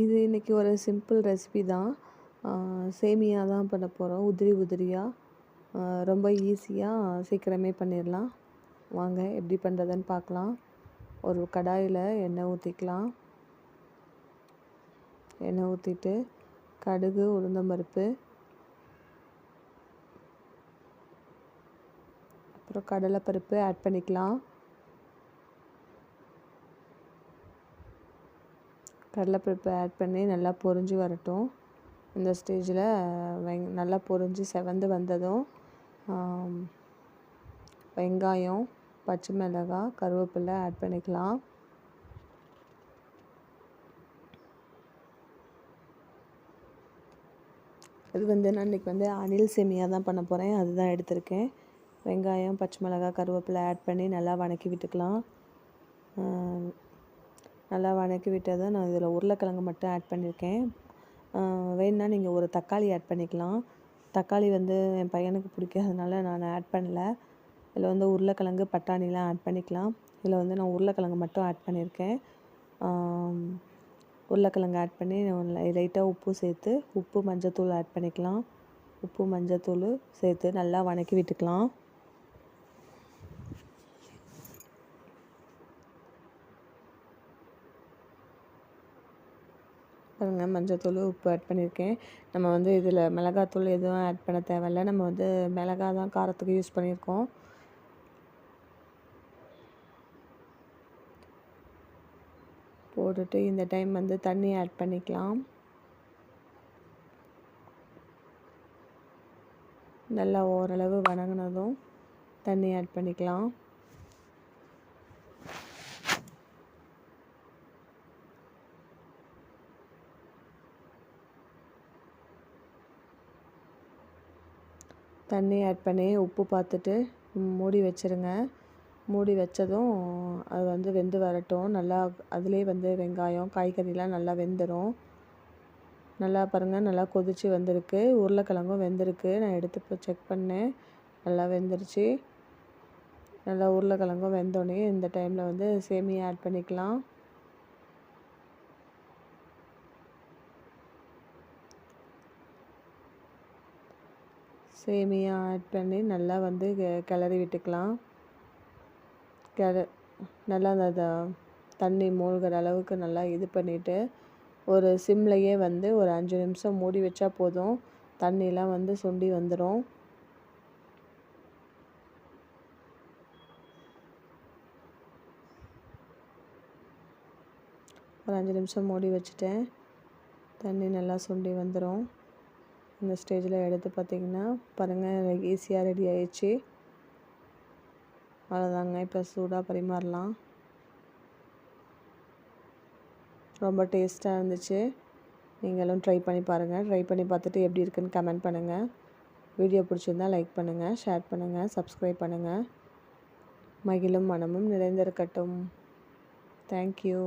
இது இன்றைக்கி ஒரு சிம்பிள் ரெசிபி தான். சேமியா தான் பண்ண போகிறோம். உதிரி உதிரியாக ரொம்ப ஈஸியாக சீக்கிரமே பண்ணிடலாம். வாங்க எப்படி பண்ணுறதுன்னு பார்க்கலாம். ஒரு கடாயில் எண்ணெய் ஊற்றிக்கலாம். எண்ணெய் ஊற்றிட்டு கடுகு, உளுந்தம்பருப்பு, அப்புறம் கடலைப்பருப்பு ஆட் பண்ணிக்கலாம். கடலைப்பருப்பு ஆட் பண்ணி நல்லா பொரிஞ்சு வரட்டும். இந்த ஸ்டேஜில் நல்லா பொரிஞ்சு செவந்து வந்ததும் வெங்காயம், பச்சை மிளகாய், கருவேப்பிலை ஆட் பண்ணிக்கலாம். இது நான் இன்றைக்கி அணில் சேமியா தான் பண்ண போகிறேன். அதுதான் எடுத்திருக்கேன். வெங்காயம், பச்சை மிளகாய், கருவேப்பிலை ஆட் பண்ணி நல்லா வதக்கி விட்டுக்கலாம். நல்லா வதக்கி விட்டதை நான் இதில் உருளைக்கிழங்கு மட்டும் ஆட் பண்ணியிருக்கேன். வேணுன்னா நீங்கள் ஒரு தக்காளி ஆட் பண்ணிக்கலாம். தக்காளி என் பையனுக்கு பிடிக்காதனால நான் ஆட் பண்ணல. இதில் உருளைக்கிழங்கு, பட்டாணிலாம் ஆட் பண்ணிக்கலாம். இதில் நான் உருளைக்கிழங்கு மட்டும் ஆட் பண்ணியிருக்கேன். உருளைக்கிழங்கு ஆட் பண்ணி லைட்டாக உப்பு சேர்த்து, உப்பு மஞ்சத்தூள் ஆட் பண்ணிக்கலாம். உப்பு மஞ்சத்தூள் சேர்த்து நல்லா வதக்கி விட்டுக்கலாம். பாருங்கள், மஞ்சத்தூள், உப்பு ஆட் பண்ணியிருக்கேன். நம்ம இதில் மிளகாத்தூள் எதுவும் ஆட் பண்ண தேவையில்லை. நம்ம மிளகாய் தான் காரத்துக்கு யூஸ் பண்ணியிருக்கோம். போட்டுட்டு இந்த டைம் தண்ணி ஆட் பண்ணிக்கலாம். நல்லா ஓரளவு வதங்கினதும் தண்ணி ஆட் பண்ணிக்கலாம். தண்ணி ஆட் பண்ணி உப்பு பார்த்துட்டு மூடி வச்சுருங்க. மூடி வச்சதும் அது வெந்து வரட்டும். நல்லா அதிலே வெங்காயம், காய்கறிலாம் நல்லா வெந்துடும். நல்லா பாருங்கள், நல்லா கொதித்து வந்திருக்கு. உருளைக்கிழங்கும் வெந்திருக்கு. நான் எடுத்து இப்போ செக் பண்ணேன். நல்லா வெந்துருச்சு. நல்லா உருளைக்கிழங்கும் வெந்தோடனே இந்த டைமில் சேமியா ஆட் பண்ணிக்கலாம். சேமியா ஆட் பண்ணி நல்லா கிளறி விட்டுக்கலாம். நல்லா அந்த தண்ணி மூழ்கிற அளவுக்கு நல்லா இது பண்ணிவிட்டு ஒரு சிம்லையே ஒரு 5 நிமிஷம் மூடி வச்சா போதும். தண்ணிலாம் சுண்டி வந்துடும். ஒரு 5 நிமிஷம் மூடி வச்சுட்டேன். தண்ணி நல்லா சுண்டி வந்துடும். இந்த ஸ்டேஜில் எடுத்து பார்த்திங்கன்னா பாருங்கள், ஈஸியாக ரெடி ஆயிடுச்சு. அவ்வளோதாங்க. இப்போ சூடாக பரிமாறலாம். ரொம்ப டேஸ்ட்டாக இருந்துச்சு. நீங்களும் ட்ரை பண்ணி பாருங்கள். ட்ரை பண்ணி பார்த்துட்டு எப்படி இருக்குன்னு கமெண்ட் பண்ணுங்கள். வீடியோ பிடிச்சிருந்தால் லைக் பண்ணுங்கள், ஷேர் பண்ணுங்கள், சப்ஸ்கிரைப் பண்ணுங்கள். மகிழும் மனமும் நிறைந்திருக்கட்டும். தேங்க்யூ.